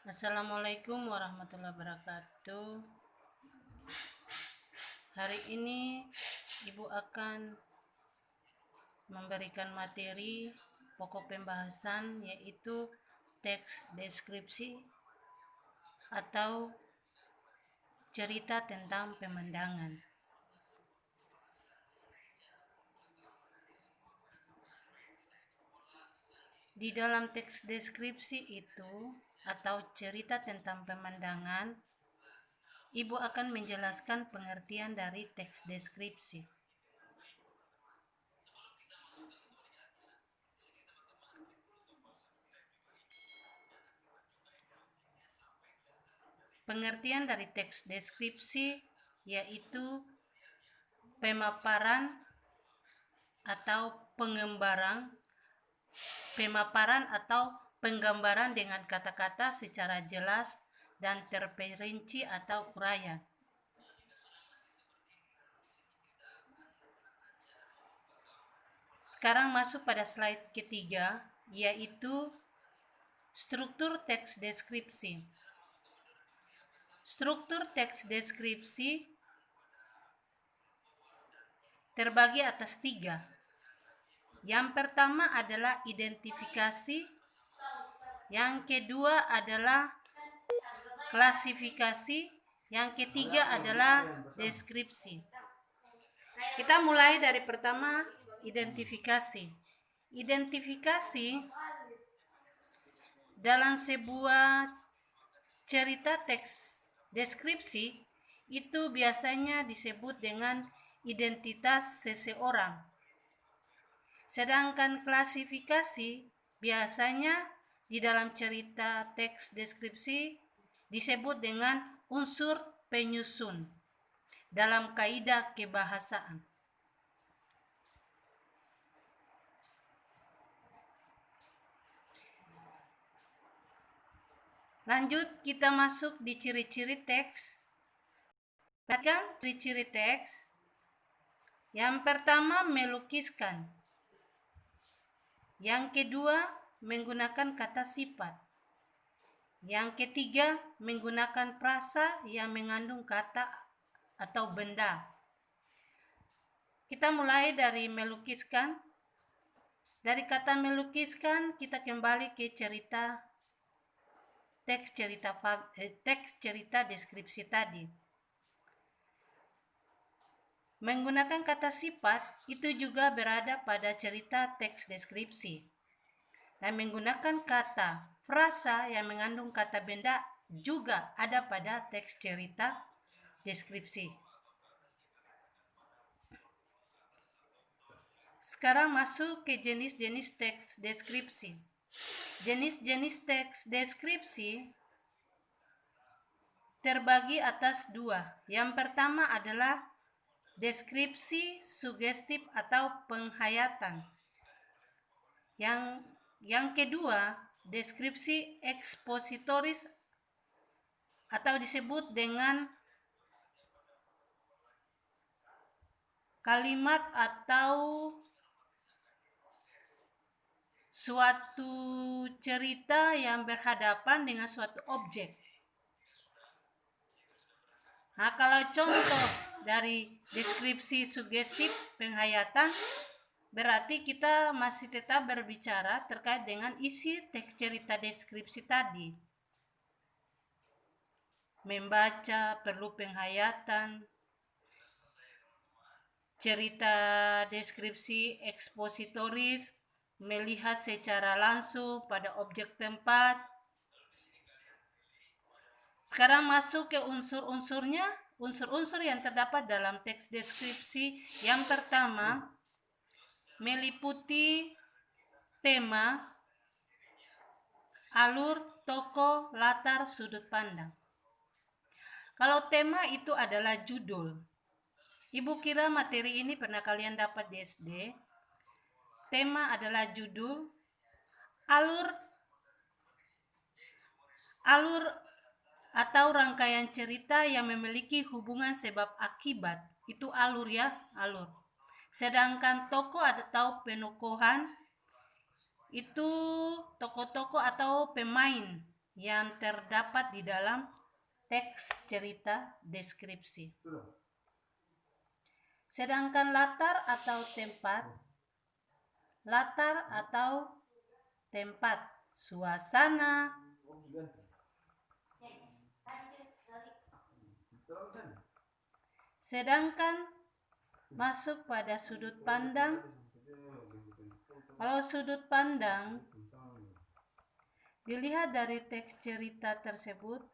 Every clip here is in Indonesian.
Assalamualaikum warahmatullahi wabarakatuh. Hari ini Ibu akan memberikan materi pokok pembahasan, yaitu teks deskripsi atau cerita tentang pemandangan. Di dalam teks deskripsi itu atau cerita tentang pemandangan, Ibu akan menjelaskan pengertian dari teks deskripsi. Pengertian dari teks deskripsi yaitu pemaparan atau penggambaran dengan kata-kata secara jelas dan terperinci atau uraian. Sekarang masuk pada slide ketiga, yaitu struktur teks deskripsi. Struktur teks deskripsi terbagi atas 3. Yang pertama adalah identifikasi, yang kedua adalah klasifikasi, yang ketiga adalah deskripsi. Kita mulai dari pertama, identifikasi. Identifikasi dalam sebuah cerita teks deskripsi itu biasanya disebut dengan identitas seseorang. Sedangkan klasifikasi biasanya di dalam cerita teks deskripsi disebut dengan unsur penyusun dalam kaidah kebahasaan. Lanjut, kita masuk di ciri-ciri teks. Perhatikan ciri-ciri teks. Yang pertama, melukiskan. Yang kedua, menggunakan kata sifat. Yang ketiga, menggunakan frasa yang mengandung kata atau benda. Kita mulai dari melukiskan. Dari kata melukiskan, kita kembali ke teks cerita deskripsi tadi. Menggunakan kata sifat itu juga berada pada cerita teks deskripsi. Dan menggunakan kata frasa yang mengandung kata benda juga ada pada teks cerita deskripsi. Sekarang masuk ke jenis-jenis teks deskripsi. Jenis-jenis teks deskripsi terbagi atas 2. Yang pertama adalah deskripsi sugestif atau penghayatan. Yang kedua, deskripsi ekspositoris atau disebut dengan kalimat atau suatu cerita yang berhadapan dengan suatu objek. Nah, kalau contoh dari deskripsi sugestif penghayatan, berarti kita masih tetap berbicara terkait dengan isi teks cerita deskripsi tadi. Membaca perlu penghayatan. Cerita deskripsi ekspositoris, melihat secara langsung pada objek tempat. Sekarang masuk ke unsur-unsurnya. Unsur-unsur yang terdapat dalam teks deskripsi. Yang pertama, meliputi tema, alur, tokoh, latar, sudut pandang. Kalau tema itu adalah judul. Ibu kira materi ini pernah kalian dapat di SD. Tema adalah judul. Alur atau rangkaian cerita yang memiliki hubungan sebab akibat. Itu alur ya, alur. Sedangkan tokoh atau penokohan itu tokoh-tokoh atau pemain yang terdapat di dalam teks cerita deskripsi. Sedangkan latar atau tempat, suasana, sedangkan masuk pada sudut pandang. Kalau sudut pandang dilihat dari teks cerita tersebut,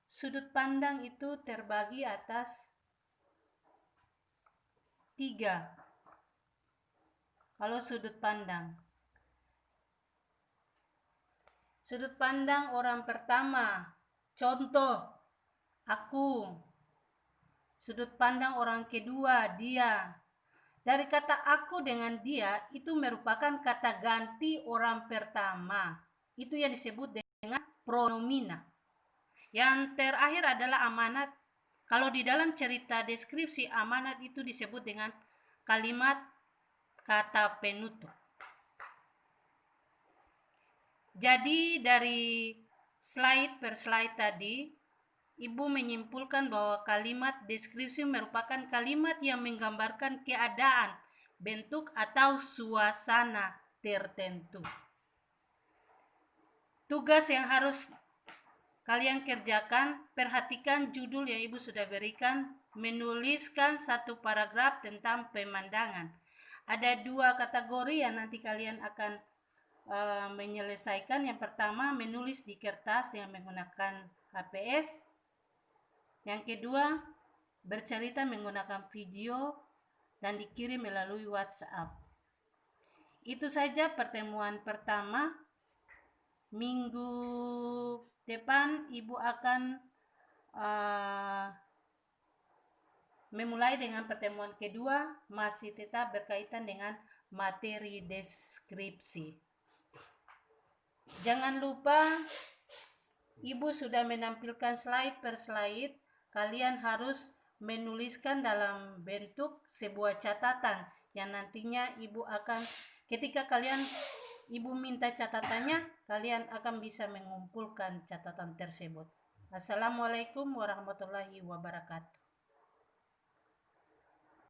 sudut pandang itu terbagi atas 3. Kalau sudut pandang orang pertama, contoh, aku. Sudut pandang orang kedua, dia. Dari kata aku dengan dia itu merupakan kata ganti orang pertama. Itu yang disebut dengan pronomina. Yang terakhir adalah amanat. Kalau di dalam cerita deskripsi, amanat itu disebut dengan kalimat kata penutup. Jadi dari slide per slide tadi, Ibu menyimpulkan bahwa kalimat deskripsi merupakan kalimat yang menggambarkan keadaan, bentuk, atau suasana tertentu. Tugas yang harus kalian kerjakan, perhatikan judul yang Ibu sudah berikan, menuliskan 1 paragraf tentang pemandangan. Ada 2 kategori yang nanti kalian akan menyelesaikan. Yang pertama, menulis di kertas dengan menggunakan HPS. Yang kedua, bercerita menggunakan video dan dikirim melalui WhatsApp. Itu saja pertemuan pertama. Minggu depan Ibu akan memulai dengan pertemuan kedua, masih tetap berkaitan dengan materi deskripsi. Jangan lupa, Ibu sudah menampilkan slide per slide. Kalian harus menuliskan dalam bentuk sebuah catatan yang nantinya Ibu akan, ketika Ibu minta catatannya, kalian akan bisa mengumpulkan catatan tersebut. Assalamualaikum warahmatullahi wabarakatuh.